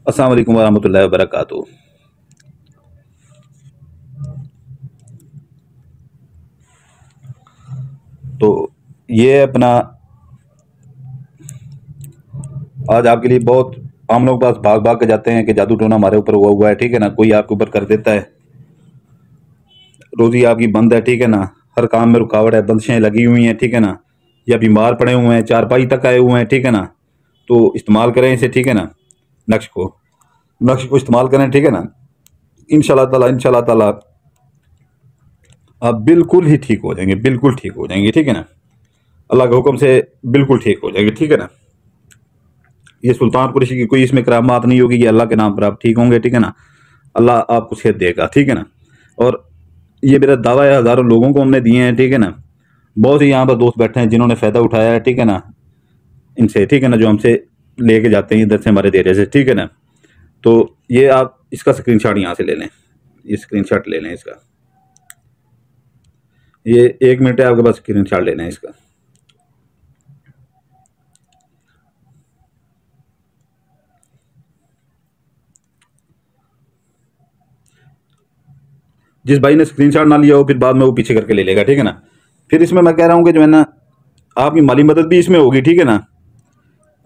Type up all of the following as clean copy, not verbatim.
अस्सलाम वालेकुम वरहमतुल्लाहि वबरकातुहू। तो ये अपना आज आपके लिए बहुत, हम लोग पास भाग भाग के जाते हैं कि जादू टोना हमारे ऊपर हुआ हुआ है, ठीक है ना। कोई आपके ऊपर कर देता है, रोजी आपकी बंद है, ठीक है ना। हर काम में रुकावट है, बंदिशें लगी हुई हैं, ठीक है ना। या बीमार पड़े हुए हैं, चारपाई तक आए हुए हैं, ठीक है ना। तो इस्तेमाल करें इसे, ठीक है ना। नक्श को इस्तेमाल करें, ठीक है ना। इंशाल्लाह ताला आप बिल्कुल ही ठीक हो जाएंगे, बिल्कुल ठीक हो जाएंगे, ठीक है ना। अल्लाह के हुक्म से बिल्कुल ठीक हो जाएंगे, ठीक है ना। ये सुल्तान कुरैशी की कोई इसमें करामात नहीं होगी, ये अल्लाह के नाम पर आप ठीक होंगे, ठीक है ना। अल्लाह आपको सेहत देगा, ठीक है ना। और ये मेरा दावा है, हज़ारों लोगों को हमने दिए हैं, ठीक है ना। बहुत से यहाँ पर दोस्त बैठे हैं जिन्होंने फ़ायदा उठाया है, ठीक है ना, इनसे, ठीक है ना, जो हमसे लेके जाते हैं इधर से हमारे देरे से, ठीक है ना। तो ये आप इसका स्क्रीनशॉट यहाँ से ले लें, ये स्क्रीनशॉट ले लें इसका। ये 1 मिनट है आपके पास, स्क्रीनशॉट लेना है इसका। जिस भाई ने स्क्रीनशॉट ना लिया हो फिर बाद में वो पीछे करके ले लेगा, ठीक है ना। फिर इसमें मैं कह रहा हूँ कि जो है ना, आपकी माली मदद भी इसमें होगी, ठीक है ना।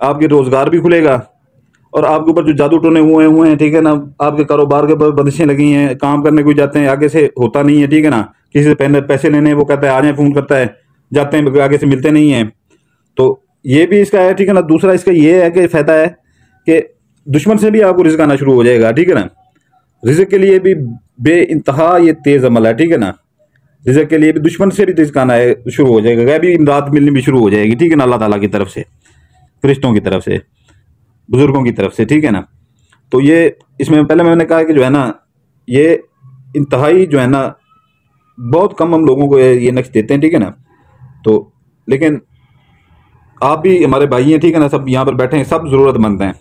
आपके रोजगार भी खुलेगा और आपके ऊपर जो जादू टोने हुए हैं, ठीक है ना, आपके कारोबार के ऊपर बंदिशें लगी हैं, काम करने को जाते हैं, आगे से होता नहीं है, ठीक है ना। किसी से पैसे लेने, वो कहता है आ जाए, फ़ोन करता है, जाते हैं, आगे से मिलते नहीं हैं। तो ये भी इसका है, ठीक है ना। दूसरा इसका ये है कि फ़ायदा है कि दुश्मन से भी आपको रिज़्क आना शुरू हो जाएगा, ठीक है ना। रिज़्क के लिए भी बेइंतहा ये तेज़ अमल है, ठीक है ना। रिज़्क के लिए भी दुश्मन से भी रिज़्क आना है शुरू हो जाएगा, गैबी इमदाद मिलनी भी शुरू हो जाएगी, ठीक है ना, अल्लाह ताला की तरफ से, फरिश्तों की तरफ से, बुजुर्गों की तरफ से, ठीक है ना। तो ये इसमें पहले मैंने कहा कि जो है ना, ये इंतहाई जो है ना, बहुत कम हम लोगों को ये नक्श देते हैं, ठीक है ना। तो लेकिन आप भी हमारे भाई हैं, ठीक है ना, सब यहाँ पर बैठे हैं, सब ज़रूरतमंद हैं।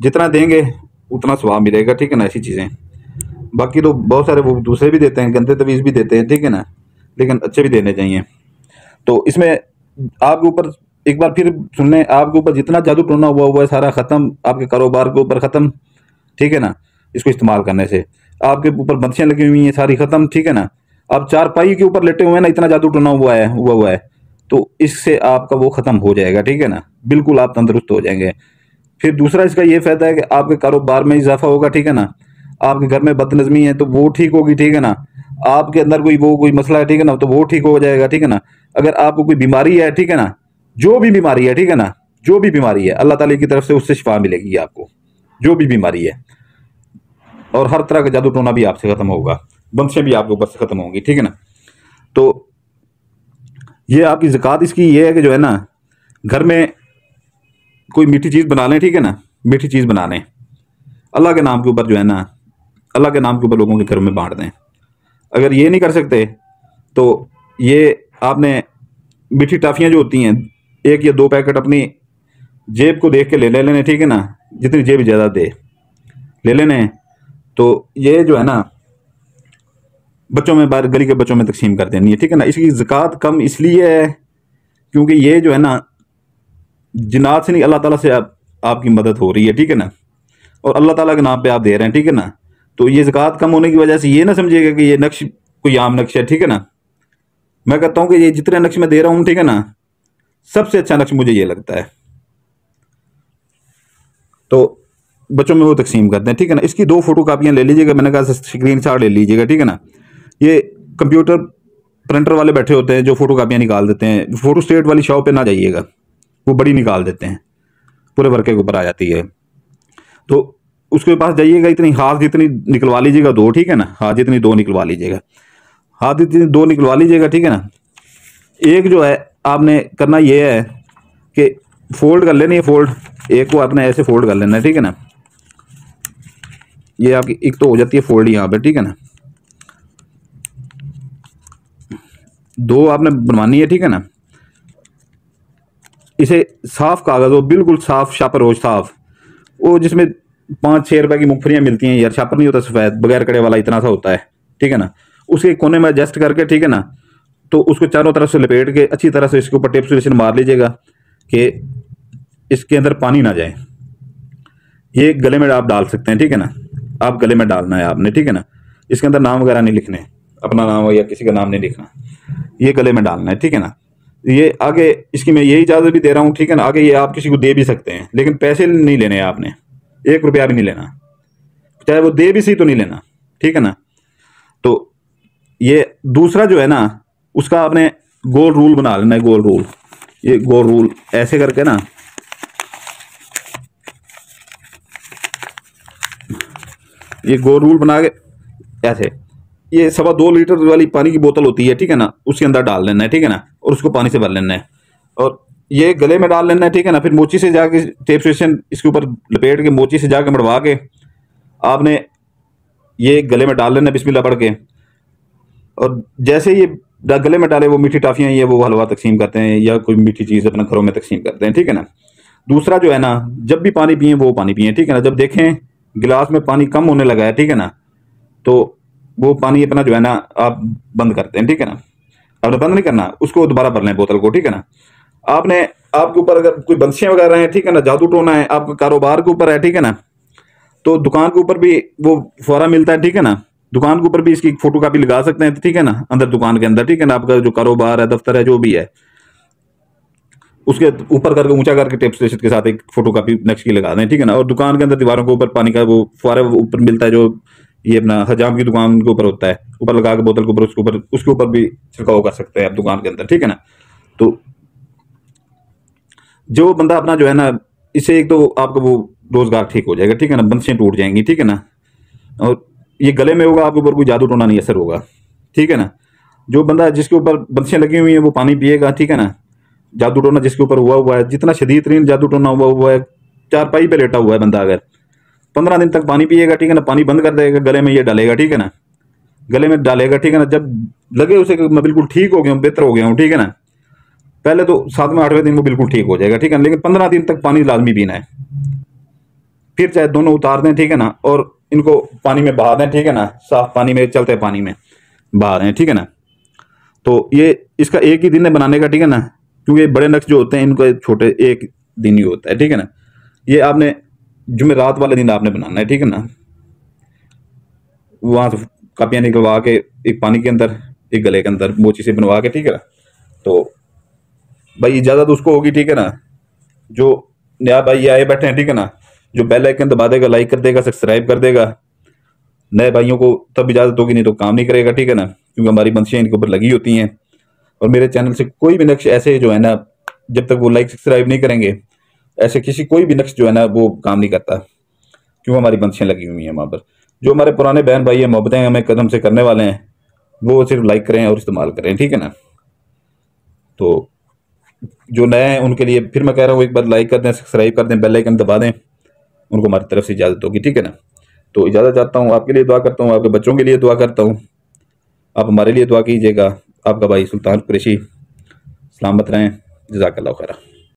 जितना देंगे उतना स्वाब मिलेगा, ठीक है ना, ऐसी चीज़ें। बाकी तो बहुत सारे वो दूसरे भी देते हैं, गंदे तवीज़ भी देते हैं, ठीक है ना, लेकिन अच्छे भी देने चाहिए। तो इसमें आपके ऊपर एक बार फिर सुन लें, आपके ऊपर जितना जादू टोना हुआ है सारा ख़त्म, आपके कारोबार के ऊपर ख़त्म, ठीक है ना। इसको इस्तेमाल करने से आपके ऊपर बंदिशें लगी हुई हैं सारी ख़त्म, ठीक है ना। आप चारपाई के ऊपर लेटे हुए हैं ना, इतना जादू टोना हुआ है, तो इससे आपका वो ख़त्म हो जाएगा, ठीक है ना। बिल्कुल आप तंदुरुस्त हो जाएंगे। फिर दूसरा इसका ये फ़ायदा है कि आपके कारोबार में इजाफा होगा, ठीक है ना। आपके घर में बदनज़मी है तो वो ठीक होगी, ठीक है ना। आपके अंदर कोई मसला है, ठीक है ना, तो वो ठीक हो जाएगा, ठीक है ना। अगर आपको कोई बीमारी है, ठीक है ना, जो भी बीमारी है, ठीक है ना, जो भी बीमारी है अल्लाह ताला की तरफ से उससे शिफा मिलेगी आपको, जो भी बीमारी है। और हर तरह का जादू टोना भी आपसे ख़त्म होगा, बंदिशें भी आपके ऊपर से ख़त्म होंगी, ठीक है ना। तो ये आपकी ज़कात इसकी ये है कि जो है ना, घर में कोई मीठी चीज़ बना लें, ठीक है ना, मीठी चीज़ बना लें, अल्लाह के नाम के ऊपर जो है ना, अल्लाह के नाम के ऊपर लोगों के घरों में बांट दें। अगर ये नहीं कर सकते तो ये आपने मीठी टाफियाँ जो होती हैं, 1 या 2 पैकेट अपनी जेब को देख के ले लेने, ठीक है ना, जितनी जेब ज़्यादा दे ले लेने। तो ये जो है ना, बच्चों में, बाहर गली के बच्चों में तकसीम कर देनी है, ठीक है ना। इसकी ज़कात कम इसलिए है क्योंकि ये जो है ना, जिन्नात से नहीं, अल्लाह ताला से आपकी मदद हो रही है, ठीक है ना। और अल्लाह ताला के नाम पे आप दे रहे हैं, ठीक है ना। तो ये ज़कात कम होने की वजह से ये ना समझिएगा कि ये नक्श कोई आम नक्श है, ठीक है ना। मैं कहता हूँ कि ये जितने नक्श मैं दे रहा हूँ, ठीक है ना, सबसे अच्छा नक्श मुझे ये लगता है। तो बच्चों में वो तकसीम करते हैं, ठीक है ना। इसकी 2 फोटो कापियाँ ले लीजिएगा, मैंने कहा स्क्रीन शॉट ले लीजिएगा, ठीक है ना। ये कंप्यूटर प्रिंटर वाले बैठे होते हैं जो फोटो कापियाँ निकाल देते हैं, फोटो स्टेट वाली शॉप पे ना जाइएगा, वो बड़ी निकाल देते हैं, पूरे वर्के के ऊपर आ जाती है। तो उसके पास जाइएगा, इतनी हाथ जितनी निकलवा लीजिएगा 2, ठीक है ना, हाथ जितनी 2 निकलवा लीजिएगा, हाथ जितनी 2 निकलवा लीजिएगा, ठीक है ना। एक जो है आपने करना ये है कि फोल्ड कर लेनी है, फोल्ड एक को आपने ऐसे फोल्ड कर लेना है, ठीक है ना। ये आपकी एक तो हो जाती है फोल्ड यहाँ पे, ठीक है ना। 2 आपने बनवानी है, ठीक है ना। इसे साफ कागज़ हो, बिल्कुल साफ शापर हो, साफ, वो जिसमें 5-6 रुपए की मूंगफलियाँ मिलती हैं यार, शापर नहीं होता सफ़ेद बगैर कड़े वाला, इतना सा होता है, ठीक है ना। उसके कोने में एडजस्ट करके, ठीक है ना, तो उसको चारों तरफ से लपेट के अच्छी तरह से इसके ऊपर टेप सोल्यूशन मार लीजिएगा कि इसके अंदर पानी ना जाए। ये गले में आप डाल सकते हैं, ठीक है ना। आप गले में डालना है आपने, ठीक है ना। इसके अंदर नाम वगैरह नहीं लिखने, अपना नाम या किसी का नाम नहीं लिखना, ये गले में डालना है, ठीक है ना। ये आगे इसकी मैं यही इजाज़त भी दे रहा हूँ, ठीक है ना। आगे ये आप किसी को दे भी सकते हैं, लेकिन पैसे नहीं लेने हैं आपने, 1 रुपया भी नहीं लेना, चाहे वो दे भी सही तो नहीं लेना, ठीक है ना। तो ये दूसरा जो है ना, उसका आपने गोल रूल बना लेना है, गोल रूल। ये गोल रूल ऐसे करके ना, ये गोल रूल बना के ऐसे, ये 2.25 लीटर वाली पानी की बोतल होती है, ठीक है ना, उसके अंदर डाल लेना है, ठीक है ना, और उसको पानी से भर लेना है और ये गले में डाल लेना है, ठीक है ना। फिर मोची से जाके टेप स्टेशन इसके ऊपर लपेट के मोची से जाके मड़वा के आपने ये गले में डाल लेना है बिस्मिल्लाह पढ़ के। और जैसे ये गले में डाले, वो मीठी टाफियाँ ये वो हलवा तकसीम करते हैं या कोई मीठी चीज़ अपने घरों में तकसीम करते हैं, ठीक है ना। दूसरा जो है ना, जब भी पानी पिए वो पानी पिए, ठीक है ना। जब देखें गिलास में पानी कम होने लगा है, ठीक है ना, तो वो पानी अपना जो है ना आप बंद करते हैं, ठीक है ना। आपने बंद नहीं करना, उसको दोबारा भर लें बोतल को, ठीक है ना। आपने आपके ऊपर अगर कोई बंसियां वगैरह हैं, ठीक है ना, जादू टोना है, आपका कारोबार के ऊपर है, ठीक है ना, तो दुकान के ऊपर भी वो फौरा मिलता है, ठीक है ना। दुकान के ऊपर भी इसकी फोटो कापी लगा सकते हैं, ठीक है ना, अंदर दुकान के अंदर, ठीक है ना। आपका जो कारोबार है, दफ्तर है, जो भी है, उसके ऊपर करके ऊंचा करके टेप स्टेशन के साथ एक फोटो कापी नक्श की लगा दें, ठीक है ना। और दुकान के अंदर दीवारों के ऊपर पानी का वो फुहारा ऊपर मिलता है, जो ये अपना हजाम की दुकान के ऊपर होता है, ऊपर लगा के बोतल के ऊपर, उसके ऊपर भी छिड़काव कर सकते हैं आप दुकान के अंदर, ठीक है ना। तो जो बंदा अपना जो है ना, इससे एक तो आपका वो रोजगार ठीक हो जाएगा, ठीक है ना, बंसियां टूट जाएंगी, ठीक है ना। और ये गले में होगा, आपके ऊपर कोई जादू टोना नहीं असर होगा, ठीक है ना। जो बंदा जिसके ऊपर बंसियां लगी हुई हैं वो पानी पिएगा, ठीक है ना। जादू टोना जिसके ऊपर हुआ हुआ है, जितना शदीद तरीन जादू टोना हुआ हुआ है, चारपाई पे लेटा हुआ है बंदा, अगर 15 दिन तक पानी पिएगा, ठीक है ना, पानी बंद कर देगा, गले में ये डालेगा, ठीक है ना, गले में डालेगा, ठीक है ना। जब लगे उसे कि मैं बिल्कुल ठीक हो गया हूँ, बेहतर हो गया हूँ, ठीक है ना, पहले तो 7वें 8वें दिन वो बिल्कुल ठीक हो जाएगा, ठीक है ना। लेकिन 15 दिन तक पानी लाजमी पीना है। फिर चाहे दोनों उतार दें, ठीक है ना, और इनको पानी में बहा दें, ठीक है ना, साफ पानी में, चलते पानी में बहा दें, ठीक है ना। तो ये इसका एक ही दिन है बनाने का, ठीक है ना, क्योंकि बड़े नक्श जो होते हैं इनको छोटे एक दिन ही होता है, ठीक है ना। ये आपने जुमेरात वाले दिन आपने बनाना है, ठीक है ना। वहां से कापियां निकलवा के एक पानी के अंदर, एक गले के अंदर मोची से बनवा के, ठीक है ना। तो भाई इजाजत उसको होगी, ठीक है ना, जो नया भाई आए बैठे हैं, ठीक है ना, जो बेल आइकन दबा देगा, लाइक कर देगा, सब्सक्राइब कर देगा। नए भाइयों को तब इजाजत होगी, नहीं तो काम नहीं करेगा, ठीक है ना, क्योंकि हमारी बंसियां इनके ऊपर लगी होती हैं। और मेरे चैनल से कोई भी नक्श ऐसे जो है ना, जब तक वो लाइक सब्सक्राइब नहीं करेंगे, ऐसे किसी कोई भी नक्श जो है ना वो काम नहीं करता, क्यों हमारी बंसियां लगी हुई हैं वहां पर। जो हमारे पुराने बहन भाई है, मोहब्बतें हमें कदम से करने वाले हैं, वो सिर्फ लाइक करें और इस्तेमाल करें, ठीक है ना। तो जो नए हैं उनके लिए फिर मैं कह रहा हूँ, एक बार लाइक कर दें, सब्सक्राइब कर दें, बेल आइकन दबा दें, उनको हमारी तरफ से इजाज़त होगी, ठीक है ना। तो इजाज़त चाहता हूँ, आपके लिए दुआ करता हूँ, आपके बच्चों के लिए दुआ करता हूँ, आप हमारे लिए दुआ कीजिएगा। आपका भाई सुल्तान कुरैशी, सलामत रहें, जज़ाकल्लाह खैर।